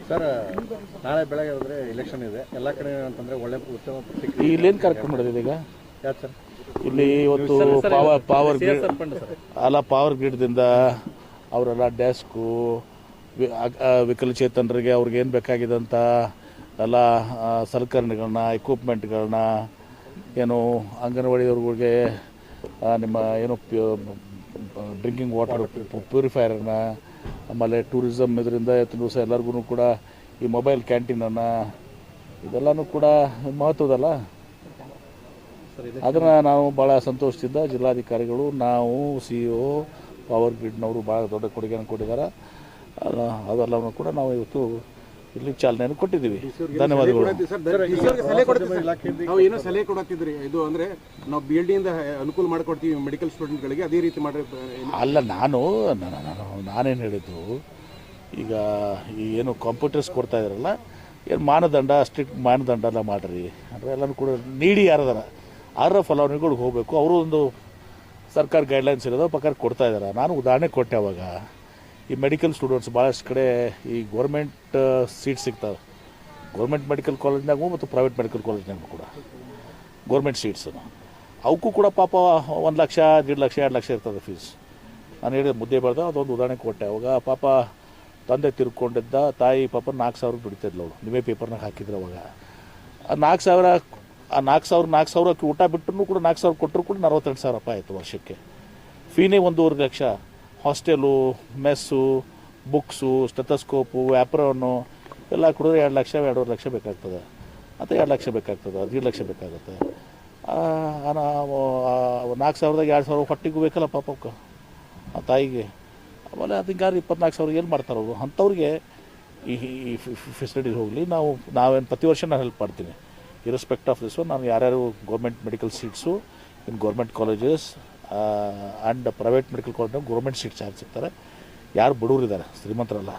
Sir ನಾಳೆ ಬೆಳಗ್ಗೆ ಹೋದರೆ ಎಲೆಕ್ಷನ್ ಇದೆ ಎಲ್ಲ ಕಡೆ ಅಂತಂದರೆ ಒಳ್ಳೆ ಉತ್ತಮ ಇಲ್ಲೇನು ಕಾರ್ಯಕ್ರಮ ಮಾಡಿದೆ ಈಗ ಯಾರು ಸರ್ ಇಲ್ಲಿ ಇವತ್ತು ಪವರ್ ಗ್ರಿಡ್ ಪವರ್ ಗ್ರಿಡ್ದಿಂದ ಅವರೆಲ್ಲ ಡೆಸ್ಕು ವಿಕಲಚೇತನರಿಗೆ ಅವ್ರಿಗೇನು ಬೇಕಾಗಿದೆ ಅಂತ ಎಲ್ಲ ಸಲಕರಣೆಗಳನ್ನ ಎಕ್ವಿಪ್ಮೆಂಟ್ಗಳನ್ನ ಏನು ಅಂಗನವಾಡಿಯವ್ರಿಗೆ ನಿಮ್ಮ ಏನು ಡ್ರಿಂಕಿಂಗ್ ವಾಟರ್ ಪ್ಯೂರಿಫೈಯರ್ನ ಆಮೇಲೆ ಟೂರಿಸಮ್ ಇದರಿಂದ ಇವತ್ತಿನ ದಿವಸ ಎಲ್ಲರಿಗೂ ಕೂಡ ಈ ಮೊಬೈಲ್ ಕ್ಯಾಂಟೀನನ್ನು ಇದೆಲ್ಲನೂ ಕೂಡ ಮಹತ್ವದಲ್ಲ. ಅದನ್ನು ನಾವು ಭಾಳ ಸಂತೋಷದಿಂದ ಜಿಲ್ಲಾಧಿಕಾರಿಗಳು ನಾವು CEO ಪವರ್ ಗ್ರಿಡ್ನವರು ಭಾಳ ದೊಡ್ಡ ಕೊಡುಗೆಯನ್ನು ಕೊಟ್ಟಿದ್ದಾರೆ. ಅದೆಲ್ಲವನ್ನು ಕೂಡ ನಾವು ಇವತ್ತು ಇಲ್ಲಿ ಚಾಲನೆಯನ್ನು ಕೊಟ್ಟಿದ್ದೀವಿ. ಧನ್ಯವಾದಗಳು. ನಾವು ಏನೋ ಸಲಹೆ ಕೊಡತ್ತಿದ್ರಿ, ಇದು ಅಂದರೆ ನಾವು BLD ಇಂದ ಅನುಕೂಲ ಮಾಡಿಕೊಡ್ತೀವಿ ಮೆಡಿಕಲ್ ಸ್ಟೂಡೆಂಟ್ಗಳಿಗೆ, ಅದೇ ರೀತಿ ಮಾಡಿ ಅಲ್ಲ. ನಾನೇನು ಹೇಳಿದ್ದು, ಈಗ ಏನು ಕಂಪ್ಯೂಟರ್ಸ್ ಕೊಡ್ತಾ ಇದ್ದಾರಲ್ಲ, ಏನು ಮಾನದಂಡ ಸ್ಟ್ರಿಕ್ಟ್ ಮಾನದಂಡ ಎಲ್ಲ ಮಾಡಿರಿ ಅಂದರೆ ಎಲ್ಲನೂ ಕೂಡ ನೀಡಿ ಯಾರದಾರ ಆರ ಫಲಾನುಭವಿಗಳಿಗೆ ಹೋಗಬೇಕು. ಅವರು ಒಂದು ಸರ್ಕಾರ ಗೈಡ್ಲೈನ್ಸ್ ಇರೋದು ಪ್ರಕಾರ ಕೊಡ್ತಾ ಇದ್ದಾರೆ. ನಾನು ಉದಾಹರಣೆ ಕೊಟ್ಟೆ ಅವಾಗ. ಈ ಮೆಡಿಕಲ್ ಸ್ಟೂಡೆಂಟ್ಸ್ ಭಾಳಷ್ಟು ಕಡೆ ಈ ಗೌರ್ಮೆಂಟ್ ಸೀಟ್ ಸಿಗ್ತವೆ, ಗೌರ್ಮೆಂಟ್ ಮೆಡಿಕಲ್ ಕಾಲೇಜ್ನಾಗೂ ಮತ್ತು ಪ್ರೈವೇಟ್ ಮೆಡಿಕಲ್ ಕಾಲೇಜ್ನಾಗೂ ಕೂಡ ಗೌರ್ಮೆಂಟ್ ಸೀಟ್ಸು. ಅವಕ್ಕೂ ಕೂಡ ಪಾಪ 1 ಲಕ್ಷ 1.5 ಲಕ್ಷ 2 ಲಕ್ಷ ಇರ್ತದೆ ಫೀಸ್. ನಾನು ಹೇಳಿದ ಮುದ್ದೆ ಬೆಳೆದ ಅದೊಂದು ಉದಾಹರಣೆ ಕೊಟ್ಟೆ. ಅವಾಗ ಪಾಪ ತಂದೆ ತಿರ್ಕೊಂಡಿದ್ದ, ತಾಯಿ ಪಾಪ 4,000 ದುಡಿತಿದ್ಲು ಅವಳು. ನೀವೇ ಪೇಪರ್ನಾಗ ಹಾಕಿದ್ರು ಅವಾಗ. ಆ 4,000 ಊಟ ಬಿಟ್ಟರು ಕೂಡ 4,000 ಕೊಟ್ಟರು ಕೂಡ 42,000 ರೂಪಾಯಿ ಆಯಿತು ವರ್ಷಕ್ಕೆ. ಫೀನೇ 1.5 ಲಕ್ಷ. ಹಾಸ್ಟೆಲು, ಮೆಸ್ಸು, ಬುಕ್ಸು, ಸ್ಟೆಥೋಸ್ಕೋಪು, ಆ್ಯಪ್ರನ್ನು ಎಲ್ಲ ಕುಡಿದ್ರೆ 2 ಲಕ್ಷ 2.5 ಲಕ್ಷ ಬೇಕಾಗ್ತದೆ. ಮತ್ತು 2 ಲಕ್ಷ ಬೇಕಾಗ್ತದೆ, 1.5 ಲಕ್ಷ ಬೇಕಾಗುತ್ತೆ. 4,000ದಾಗ 2,000 ಹೊಟ್ಟಿಗೂ ಬೇಕಲ್ಲ ಪಾಪಕ್ಕೆ ಆ ತಾಯಿಗೆ. ಆಮೇಲೆ ಅದು ಹಿಂಗಾರು 24,000 ಏನು ಮಾಡ್ತಾರೆ ಅವರು? ಅಂಥವ್ರಿಗೆ ಈ ಫೆಸಿಲಿಟೀಸ್ ಹೋಗಲಿ. ನಾವೇನು ಪ್ರತಿ ವರ್ಷ ನಾನು ಹೆಲ್ಪ್ ಮಾಡ್ತೀನಿ ಇರೆಸ್ಪೆಕ್ಟ್ ಆಫ್ ದಿಸ್. ನಾನು ಯಾರ್ಯಾರು government medical seats in government colleges and private medical ಕಾಲೇಜ್ನಾಗ ಗೌರ್ಮೆಂಟ್ ಸೀಟ್ಸ್ ಯಾರು ಸಿಗ್ತಾರೆ, ಯಾರು ಬಡವರಿದ್ದಾರೆ, ಶ್ರೀಮಂತರಲ್ಲ,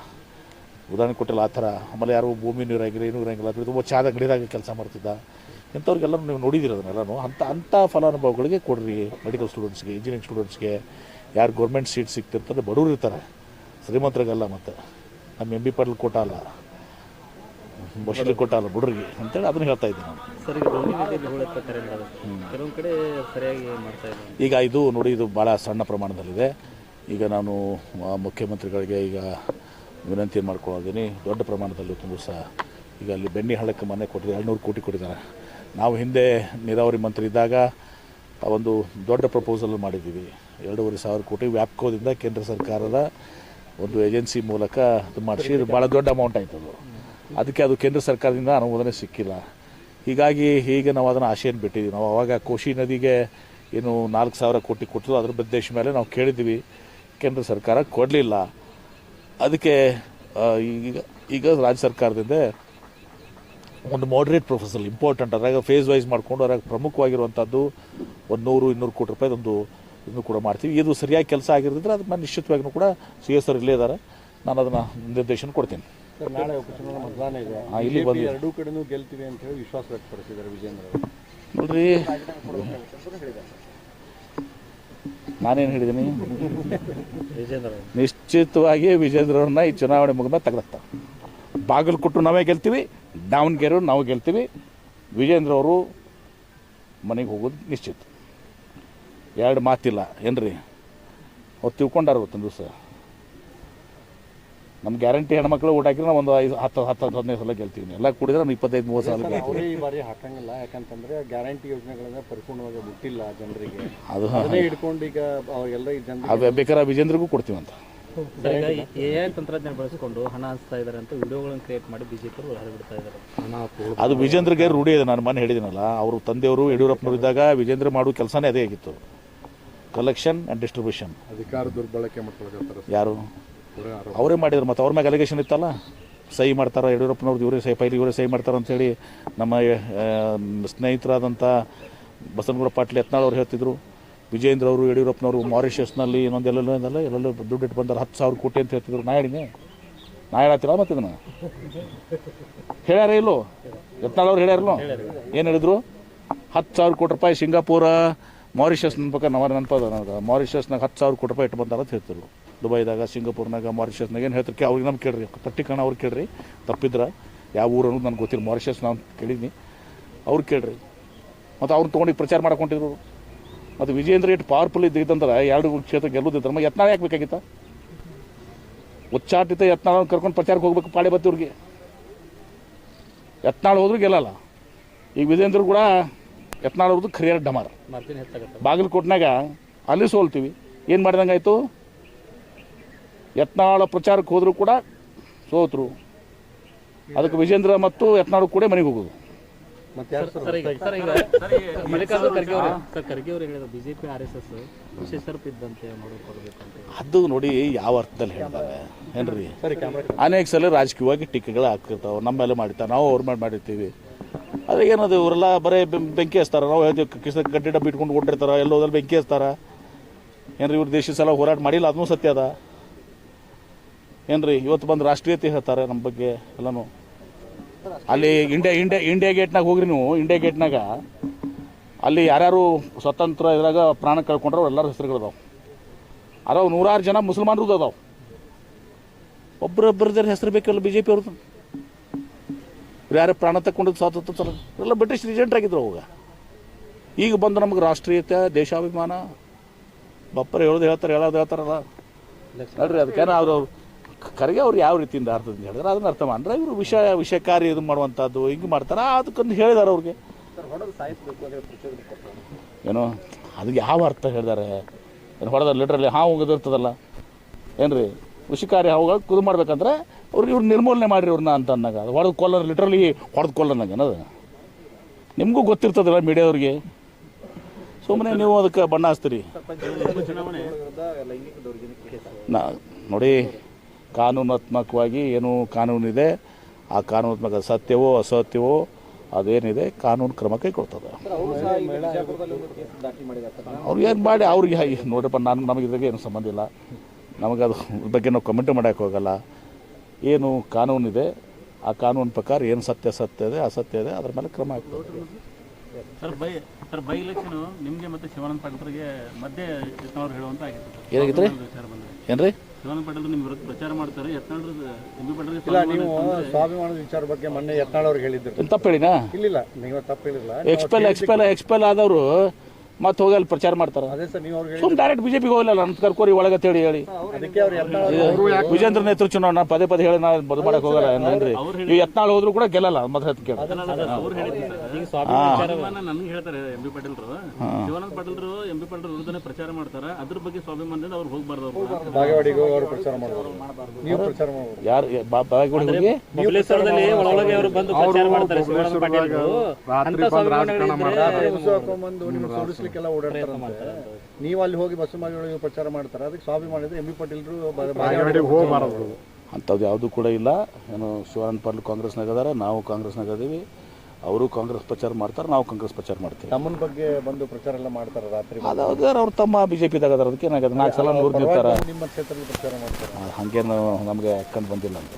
ಉದಾಹರಣೆ ಕೊಟ್ಟಿಲ್ಲ ಆ ಥರ. ಆಮೇಲೆ ಯಾರು ಭೂಮಿ ನೀರಾಗಿಲ್ಲ, ಏನೂ ಇರೋಂಗಿಲ್ಲ, ತುಂಬ ಚಾದ ಅಂಗಡಿದಾಗ ಕೆಲಸ ಮಾಡ್ತಿದ್ದ ಇಂಥವ್ರಿಗೆಲ್ಲ ನೀವು ನೋಡಿದ್ದೀರ ಅದನ್ನೆಲ್ಲನೂ. ಅಂಥ ಫಲಾನುಭವಿಗಳಿಗೆ ಕೊಡ್ರಿ. ಮೆಡಿಕಲ್ ಸ್ಟೂಡೆಂಟ್ಸ್ಗೆ, ಇಂಜಿನಿಯರಿಂಗ್ ಸ್ಟೂಡೆಂಟ್ಸ್ಗೆ, ಯಾರು ಗೌರ್ಮೆಂಟ್ ಸೀಟ್ ಸಿಗ್ತಿರ್ತದೆ ಬಡವರು ಇರ್ತಾರೆ, ಶ್ರೀಮಂತರಿಗೆಲ್ಲ. ಮತ್ತು ನಮ್ಮ MB ಪಾಟೀಲ್ ಕೋಟ ಅಲ್ಲ, ಬಶೀಲಿ ಕೊಟ್ಟ ಅಲ್ಲ ಬುಡ್ರಿಗೆ ಅಂತೇಳಿ ಅದನ್ನು ಹೇಳ್ತಾ ಇದ್ದೀನಿ ನಾನು. ಈಗ ಇದು ನೋಡಿ, ಇದು ಭಾಳ ಸಣ್ಣ ಪ್ರಮಾಣದಲ್ಲಿದೆ. ಈಗ ನಾನು ಮುಖ್ಯಮಂತ್ರಿಗಳಿಗೆ ಈಗ ವಿನಂತಿ ಮಾಡ್ಕೊಂಡಿದ್ದೀನಿ, ದೊಡ್ಡ ಪ್ರಮಾಣದಲ್ಲಿ ತುಂಬ ಸಹ ಈಗ ಅಲ್ಲಿ ಬೆಣ್ಣೆ ಹಳ್ಳಕ್ಕೆ ಮನೆ ಕೊಟ್ಟಿದ್ದಾರೆ, 200 ಕೋಟಿ ಕೊಟ್ಟಿದ್ದಾರೆ. ನಾವು ಹಿಂದೆ ನೀರಾವರಿ ಮಂತ್ರಿ ಇದ್ದಾಗ ಒಂದು ದೊಡ್ಡ ಪ್ರಪೋಸಲ್ ಮಾಡಿದ್ದೀವಿ, 2,500 ಕೋಟಿ ವ್ಯಾಪ್ಕೋದಿಂದ ಕೇಂದ್ರ ಸರ್ಕಾರದ ಒಂದು ಏಜೆನ್ಸಿ ಮೂಲಕ ಅದು ಮಾಡಿಸಿ. ಇದು ಭಾಳ ದೊಡ್ಡ ಅಮೌಂಟ್ ಆಯ್ತದು. ಅದಕ್ಕೆ ಅದು ಕೇಂದ್ರ ಸರ್ಕಾರದಿಂದ ಅನುಮೋದನೆ ಸಿಕ್ಕಿಲ್ಲ. ಹೀಗಾಗಿ ಈಗ ನಾವು ಅದನ್ನು ಆಶೆಯನ್ನು ಬಿಟ್ಟಿದ್ದೀವಿ. ನಾವು ಅವಾಗ ಕೋಶಿ ನದಿಗೆ ಏನು 4,000 ಕೋಟಿ ಕೊಟ್ಟರು, ಅದ್ರ ಉದ್ದೇಶ ಮೇಲೆ ನಾವು ಕೇಳಿದ್ದೀವಿ, ಕೇಂದ್ರ ಸರ್ಕಾರ ಕೊಡಲಿಲ್ಲ. ಅದಕ್ಕೆ ಈಗ ರಾಜ್ಯ ಸರ್ಕಾರದಿಂದ ಒಂದು ಮಾಡ್ರೇಟ್ ಪ್ರೊಫೆಸಲ್ ಇಂಪಾರ್ಟೆಂಟ್ ಅದ್ರಾಗ ಫೇಸ್ ವೈಸ್ ಮಾಡಿಕೊಂಡು ಅದ್ರಾಗ ಪ್ರಮುಖವಾಗಿರುವಂಥದ್ದು 100-200 ಕೋಟಿ ರೂಪಾಯಿದೊಂದು ಇದನ್ನು ಕೂಡ ಮಾಡ್ತೀವಿ. ಇದು ಸರಿಯಾಗಿ ಕೆಲಸ ಆಗಿರೋದ್ರೆ ಅದನ್ನು ನಿಶ್ಚಿತವಾಗಿಯೂ ಕೂಡ CS ಇಲ್ಲೇ ಇದ್ದಾರೆ, ನಾನು ಅದನ್ನು ನಿರ್ದೇಶನ ಕೊಡ್ತೀನಿ. ಸರ್ ನಾಳೆ ಉಪಚುನಾವಣಾ ಮತದಾನ ಇದೆ, ಇಲ್ಲಿ ಬಂದು 2 ಕಡೆನೂ ಗೆಲ್ತೀವಿ ಅಂತ ಹೇಳಿ ವಿಶ್ವಾಸ ವ್ಯಕ್ತಪಡಿಸಿದ್ದಾರೆ ವಿಜೇಂದ್ರ ಅವರು. ನೋಡ್ರಿ, ನಾನೇನು ಹೇಳಿದ್ದೀನಿ, ನಿಶ್ಚಿತವಾಗಿ ವಿಜೇಂದ್ರವ್ರನ್ನ ಈ ಚುನಾವಣೆ ಮುಗಿದ ತೆಗೆದುತ್ತಾರೆ. ಬಾಗಲಕೋಟೆ ನಾವೇ ಗೆಲ್ತೀವಿ, ದಾವಣಗೆರೆ ನಾವು ಗೆಲ್ತೀವಿ. ವಿಜೇಂದ್ರ ಅವರು ಮನೆಗೆ ಹೋಗೋದು ನಿಶ್ಚಿತ, 2 ಮಾತಿಲ್ಲ. ಏನ್ರಿ ಅವ್ರು ತಿಳ್ಕೊಂಡಾರ ಇವತ್ತೊಂದು ದಿವಸ. ನಮ್ಮ ಗ್ಯಾರಂಟಿ ಹೆಣ್ಮಕ್ಳು ಊಟ ಹಾಕಿದ್ರೆ ನಾವು ಒಂದು 10-15 ಸಲ ಗೆಲ್ತೀವಿ. ಎಲ್ಲ ಕೂಡಿದ್ರೆ ನಾವು 25-30 ಸಲ ಗೆಲ್ತೀವಿ. ಈ ಬಾರಿ ಹಾಕಂಗಿಲ್ಲ, ಯಾಕಂತಂದ್ರೆ ಗ್ಯಾರಂಟಿ ಯೋಜನೆಗಳನ್ನ ಪರಿಪೂರ್ಣವಾಗಿ ಮುಟ್ಟಿಲ್ಲ ಜನರಿಗೆ. ಅದನ್ನೇ ಹಿಡ್ಕೊಂಡು ಈಗ ಅವಾಗೆಲ್ಲ ಈ ಜನರಿಗೆ ಬೇಕಾದ್ರೆ ವಿಜೇಂದ್ರಿಗೂ ಕೊಡ್ತೀವಿ ಅಂತ. AI ತಂತ್ರಜ್ಞಾನ ಬಳಸಿಕೊಂಡು ಹಣ ಹಂಚ್ತಾ ಇದ್ದಾರೆ ಅಂತ ವಿಡಿಯೋಗಳನ್ನು ಕ್ರಿಯೇಟ್ ಮಾಡಿ BJP ಹರಿಬಿಡ್ತಾ ಇದ್ದಾರೆ. ಅದು ವಿಜೇಂದ್ರಗೆ ರೂಢಿ ಇದೆ. ನಾನು ಮನೆ ಹೇಳಿದ್ದೀನಲ್ಲ, ಅವರು ತಂದೆಯವರು ಯಡಿಯೂರಪ್ಪನವರು ಇದ್ದಾಗ ವಿಜೇಂದ್ರ ಮಾಡೋ ಕೆಲಸನೇ ಅದೇ ಆಗಿತ್ತು, ಕಲೆಕ್ಷನ್ ಆ್ಯಂಡ್ ಡಿಸ್ಟ್ರಿಬ್ಯೂಷನ್. ಅಧಿಕಾರ ದುರ್ಬಳಕೆ ಮಾಡ್ತಾರೆ ಯಾರು? ಅವರೇ ಮಾಡಿದ್ರು. ಮತ್ತು ಅವ್ರ ಮ್ಯಾಗ ಅಲಿಗೇಷನ್ ಇತ್ತಲ್ಲ, ಸಹಿ ಮಾಡ್ತಾರೆ ಯಡಿಯೂರಪ್ಪನವ್ರದ್ದು, ಇವರೇ ಸಹಿ ಮಾಡ್ತಾರೆ ಅಂಥೇಳಿ ನಮ್ಮ ಸ್ನೇಹಿತರಾದಂಥ ಬಸನಗೌಡ ಪಾಟೀಲ್ ಯತ್ನಾಳ್ ಅವ್ರು ಹೇಳ್ತಿದ್ರು. ವಿಜೇಂದ್ರ ಅವರು ಯಡಿಯೂರಪ್ಪನವರು ಮಾರಿಷಸ್ನಲ್ಲಿ ಎಲ್ಲೆಲ್ಲೋ ದುಡ್ಡು ಇಟ್ಟು ಬಂದಾರೆ 10,000 ಕೋಟಿ ಅಂತ ಹೇಳ್ತಿದ್ರು. ನಾ ಹೇಳತ್ತಿಲ್ಲ ಮತ್ತೆ ಇದನ್ನು ಹೇಳ್ಯಾರ ಇಲ್ಲೋ? ಯತ್ನಾಳ್ ಅವ್ರು ಹೇಳ್ಯಾರಲ್ಲೋ? ಏನು ಹೇಳಿದ್ರು? 10,000 ಕೋಟಿ ರೂಪಾಯಿ ಸಿಂಗಾಪುರ ಮಾರಿಷಸ್ ನೆನಪಕ್ಕ ನೆನಪದ ನನಗೆ. ಮಾರಿಷಸ್ನಾಗ 10,000 ಕೋಟಿ ರೂಪಾಯಿ ಇಟ್ಟು ಬಂದಾರ ಅಂತ ಹೇಳ್ತಿದ್ರು. ದುಬೈದಾಗ, ಸಿಂಗಾಪುರ್ನಾಗ, ಮಾರಿಷಸ್ನಾಗ ಏನು ಹೇಳ್ತಾರೆ ಅವ್ರಿಗೆ ನಮ್ಗೆ ಕೇಳ್ರಿ, ಪಟ್ಟಿಕಣ ಅವ್ರು ಕೇಳ್ರಿ, ತಪ್ಪಿದ್ರೆ ಯಾವ ಊರು ಅನ್ನೋದು ನನಗೆ ಗೊತ್ತಿಲ್ಲ. ಮಾರಿಷಸ್ ನಾನು ಕೇಳಿದ್ನಿ, ಅವ್ರು ಕೇಳ್ರಿ. ಮತ್ತು ಅವ್ರನ್ನ ತೊಗೊಂಡು ಪ್ರಚಾರ ಮಾಡ್ಕೊಂಡಿದ್ರು. ಮತ್ತು ವಿಜೇಂದ್ರ ಎಷ್ಟು ಪವರ್ಫುಲ್ ಇದ್ದಂದ್ರೆ 2 ಕ್ಷೇತ್ರ ಗೆಲ್ಲೋದಿದ್ರೆ ಮತ್ತೆ ಯತ್ನಾಳ್ ಯಾಕೆ ಬೇಕಾಗಿತ್ತ? ಉಚ್ಚಾಟಿತ ಯತ್ನಾಳ್ ಕರ್ಕೊಂಡು ಪ್ರಚಾರಕ್ಕೆ ಹೋಗ್ಬೇಕು ಪಾಳೆ ಬತ್ತಿವ್ರಿಗೆ. ಯತ್ನಾಳ್ ಹೋದ್ರೂ ಗೆಲ್ಲಲ್ಲ. ಈಗ ವಿಜೇಂದ್ರ ಕೂಡ ಯತ್ನಾಳ್ ಅವ್ರದ್ದು ಖರಿಯರ್ ಡಮಾರ್. ಮಾರ್ಜಿನ್ ಹೆಚ್ಚಾಗುತ್ತೆ. ಬಾಗಲಕೋಟ್ನಾಗ ಅಲ್ಲಿ ಸೋಲ್ತೀವಿ. ಏನು ಮಾಡಿದಂಗೆ ಆಯಿತು? ಯತ್ನಾಳ ಪ್ರಚಾರಕ್ಕೆ ಹೋದರೂ ಕೂಡ ಸೋತರು. ಅದಕ್ಕೆ ವಿಜೇಂದ್ರ ಮತ್ತು ಯತ್ನಾಳ್ ಕೂಡ ಮನೆಗೆ ಹೋಗೋದು. ಮಲ್ಲಿಕಾರ್ಜುನ ಖರ್ಗೆ ಅವರು ಹೇಳಿದ್ರು ಬಿಜೆಪಿ RSS ಇದ್ದಂತೆ ನೋಡಿಕೊಡ್ಬೇಕು ಅಂತ. ಅದು ನೋಡಿ ಯಾವ ಅರ್ಥದಲ್ಲಿ ಹೇಳ್ತಾರೆ ಏನ್ರಿ? ಅನೇಕ ಸಲ ರಾಜಕೀಯವಾಗಿ ಟೀಕೆಗಳು ಆಗ್ತಿರ್ತಾವೆ. ನಮ್ಮೆಲ್ಲ ಮಾಡಿರ್ತಾರೆ, ನಾವು ಅವ್ರ ಮೇಲೆ ಮಾಡಿರ್ತೀವಿ. ಆದರೆ ಏನದು ಇವರೆಲ್ಲ ಬರೀ ಬೆಂಕಿ ಹಚ್ತಾರೆ. ನಾವು ಹೇಳ್ತೀವಿ ಕಿಸ ಗಡ್ಡೆ ಡಬ್ಬಿ ಇಟ್ಕೊಂಡು ಕೊಟ್ಟಿರ್ತಾರೆ, ಎಲ್ಲೋದಲ್ಲಿ ಬೆಂಕಿ ಹಚ್ತಾರೆ ಏನ್ರಿ? ಇವ್ರು ದೇಶದ ಸಲ ಹೋರಾಟ ಮಾಡಿಲ್ಲ, ಅದನ್ನೂ ಸತ್ಯ ಅದ ಏನ್ರಿ? ಇವತ್ತು ಬಂದು ರಾಷ್ಟ್ರೀಯತೆ ಹೇಳ್ತಾರೆ ನಮ್ಮ ಬಗ್ಗೆ ಎಲ್ಲನೂ. ಅಲ್ಲಿ ಇಂಡಿಯಾ ಗೇಟ್ನಾಗ ಹೋಗ್ರಿ ನೀವು. ಇಂಡಿಯಾ ಗೇಟ್ನಾಗ ಅಲ್ಲಿ ಯಾರ್ಯಾರು ಸ್ವತಂತ್ರ ಇದ್ರಾಗ ಪ್ರಾಣ ಕಳ್ಕೊಂಡ್ರೆ ಎಲ್ಲರ ಹೆಸರುಗಳದಾವೆ. ಅದಾವ 100 ಜನ ಮುಸಲ್ಮಾನರು ಅದಾವೆ. ಒಬ್ಬರೊಬ್ಬರದ್ರ ಹೆಸರು ಬೇಕಲ್ಲ BJP ಅವ್ರದ್ದು. ಯಾರು ಪ್ರಾಣ ತಗೊಂಡಿದ್ದು ಸ್ವಾತಂತ್ರ್ಯ ಎಲ್ಲ ಬ್ರಿಟಿಷ್ ಏಜೆಂಟ್ ಆಗಿದ್ರು ಅವಾಗ. ಈಗ ಬಂದು ನಮಗೆ ರಾಷ್ಟ್ರೀಯತೆ, ದೇಶಾಭಿಮಾನ ಬಪ್ಪರು ಹೇಳೋದು ಹೇಳ್ತಾರಲ್ಲ ನೋಡ್ರಿ. ಅದಕ್ಕೇನೋ ಅವ್ರು ಖರ್ಗೆ ಅವ್ರು ಯಾವ ರೀತಿಯಿಂದ ಅರ್ಥದಿಂದ ಹೇಳಿದ್ರೆ ಅದನ್ನ ಅರ್ಥ ಮಾಡ್ರೆ ಇವರು ವಿಷಯಕಾರಿ ಇದು ಮಾಡುವಂಥದ್ದು ಹಿಂಗೆ ಮಾಡ್ತಾರೆ. ಅದಕ್ಕೊಂದು ಹೇಳಿದಾರೆ ಅವ್ರಿಗೆ ಏನೋ ಅದಕ್ಕೆ ಯಾವ ಅರ್ಥ ಹೇಳಿದ್ದಾರೆ? ಏನು ಹೊಡೆದ ಲಿಟ್ರಲ್ಲಿ ಹಾವು ಹೋಗೋದಿರ್ತದಲ್ಲ ಏನ್ರಿ? ವಿಷಕಾರಿ ಹಾವುಗಳು ಕುದು ಮಾಡ್ಬೇಕಂದ್ರೆ ಅವ್ರಿಗೆ ಇವ್ರು ನಿರ್ಮೂಲನೆ ಮಾಡಿರಿ ಇವ್ರನ್ನ ಅಂತ ಅಂದಾಗ ಅದು ಹೊಡೆದು ಕೊಲ್ಲ, ಲಿಟ್ರಲಿ ಹೊಡೆದು ಕೊಲ್ಲಂಗೆ ಏನದು ನಿಮಗೂ ಗೊತ್ತಿರ್ತದಲ್ಲ ಮೀಡಿಯಾದವ್ರಿಗೆ. ಸುಮ್ಮನೆ ನೀವು ಅದಕ್ಕೆ ಬಣ್ಣ ಹಚ್ತೀರಿ. ನೋಡಿ, ಕಾನೂನಾತ್ಮಕವಾಗಿ ಏನು ಕಾನೂನಿದೆ ಆ ಕಾನೂನಾತ್ಮಕ ಸತ್ಯವೋ ಅಸತ್ಯವೋ ಅದೇನಿದೆ ಕಾನೂನು ಕ್ರಮ ಕೈಗೊಳ್ತದೆ. ಅವ್ರು ಏನು ಮಾಡಿ ಅವ್ರಿಗೆ ನೋಡ್ರಪ್ಪ, ನಮಗೆ ಇದ್ರಾಗೆ ಏನು ಸಂಬಂಧ ಇಲ್ಲ. ನಮಗೆ ಅದು ಬಗ್ಗೆ ನಾವು ಕಮೆಂಟ್ ಮಾಡೋಕ್ಕೆ ಹೋಗಲ್ಲ. ಏನು ಕಾನೂನಿದೆ ಆ ಕಾನೂನು ಪ್ರಕಾರ ಏನು ಸತ್ಯ ಇದೆ ಅಸತ್ಯ ಇದೆ ಅದ್ರ ಮೇಲೆ ಕ್ರಮ ಆಗ್ತದೆ. ಸರ್ ಬೈ ಎಲೆಕ್ಷನ್ ನಿಮಗೆ ಮತ್ತು ಶಿವಾನಂದ ಪಾಟೀಲ್ರಿಗೆ ಮಧ್ಯೆ ಯತ್ನಾಳ್ ಹೇಳುವಂತ ಆಗಿತ್ತು. ಏನಾಗಿತ್ತು ರೀ? ಏನ್ರಿ? ಶಿವಾನಂದ ಪಾಟೀಲ್ ನಿಮ್ಮ ವಿರುದ್ಧ ಪ್ರಚಾರ ಮಾಡ್ತಾರೆ. ಯತ್ನಾಳ್ MP ಪಾಟೀಲ್ ಇಲ್ಲ, ನೀವು ಸ್ವಾಭಿಮಾನದ ವಿಚಾರ ಬಗ್ಗೆ ಮೊನ್ನೆ ಯತ್ನಾಳ್ ಅವ್ರಿಗೆ ಹೇಳಿದ್ರು. ತಪ್ಪು ಹೇಳಿನಾ? ಇಲ್ಲ, ನೀವು ತಪ್ಪು ಹೇಳಿಲ್ಲ. ಎಕ್ಸ್ಪೆಲ್ ಆದವರು ಮತ್ತೆ ಹೋಗಿ ಅಲ್ಲಿ ಪ್ರಚಾರ ಮಾಡ್ತಾರೆ. ಅದೇ ಸರ್, ನೀವು ಅವ್ರಿಗೆ ಸುಮ್ಮನೆ ಡೈರೆಕ್ಟ್ BJP ಹೋಗಲ್ಲ ಅಂತ ಕರ್ಕೋರಿ ಒಳಗೆ ಹೇಳಿ ಅದಕ್ಕೆ ಅವ್ರು ಯತ್ನಾಳ್ ವಿಜೇಂದ್ರ ನೇತೃತ್ವ ಚುನಾವಣಾ ಪದೇ ಹೇಳಿ ನಾವು ಬದು ಮಾಡಕ್ಕೆ ಹೋಗಲ್ಲ ಏನ್ರಿ? ಈ ಯತ್ನಾಳ್ ಹೋದ್ರು ಕೂಡ ಗೆಲ್ಲಲ್ಲ. ಮತ್ತೆ ನನಗೆ ಹೇಳ್ತಾರೆ MP ಪಾಟೀಲ್ರು, ಶಿವಾನಂದ ಪಾಟೀಲ್ರು MP ಪಾಟೀಲ್ ವಿರುದ್ಧನೇ ಪ್ರಚಾರ ಮಾಡ್ತಾರೆ. ಅದ್ರ ಬಗ್ಗೆ ಸ್ವಾಭಿಮಾನದಿಂದ ಅವ್ರು ಹೋಗ್ಬಾರ್ದು. ಬಾಗೇವಾಡಿಗೆ ಅವರು ಪ್ರಚಾರ ಮಾಡಬಾರ್ದು, ನೀವು ಪ್ರಚಾರ ಮಾಡಬಾರ್ದು. ಯಾರು ಬಾಗೇವಾಡಿ ಹೋಗಿ ಮೊಬಲೇಶ್ವರದಲ್ಲಿ ಒಳಗೆ ಅವರು ಬಂದು ಪ್ರಚಾರ ಮಾಡ್ತಾರೆ. ಶಿವಾನಂದ ಪಾಟೀಲ್ರು ಅಂತ ಸ್ವಾಭಿಮಾನ ಎಲ್ಲ ಓಡಾಡ್ತಾರಂತೆ. ನೀವು ಅಲ್ಲಿ ಹೋಗಿ ಬಸವರಾಜ ಪ್ರಚಾರ ಮಾಡ್ತಾರೆ. ಅದಕ್ಕೆ ಸ್ವಾಭಿಮಾನ MP ಪಾಟೀಲ್ರು ಹೋಗಬಾರದು ಅಂಥದ್ದು ಯಾವುದೂ ಕೂಡ ಇಲ್ಲ. ಏನು ಶಿವಾನಂದ ಪಾಟೀಲ್ ಕಾಂಗ್ರೆಸ್ನಾಗ ಅದಾರ, ನಾವು ಕಾಂಗ್ರೆಸ್ನಾಗ ಅದೀವಿ. ಅವರು ಕಾಂಗ್ರೆಸ್ ಪ್ರಚಾರ ಮಾಡ್ತಾರೆ, ನಾವು ಕಾಂಗ್ರೆಸ್ ಪ್ರಚಾರ ಮಾಡ್ತೀವಿ. ತಮ್ಮನ ಬಗ್ಗೆ ಬಂದು ಪ್ರಚಾರ ಎಲ್ಲ ಮಾಡ್ತಾರೆ ರಾತ್ರಿ. ಅದಾದ್ರೆ ಅವ್ರು ತಮ್ಮ BJP ದಾಗ ಅದಕ್ಕೆ ಏನಾಗಿದೆ 4 ಸಲ ನೋಡ್ತಿರ್ತಾರೆ. ನಿಮ್ಮ ಕ್ಷೇತ್ರದಲ್ಲಿ ಪ್ರಚಾರ ಮಾಡ್ತಾರೆ. ಹಾಗೇನು ನಮಗೆ ಕಂಡು ಬಂದಿಲ್ಲ ಅಂತ.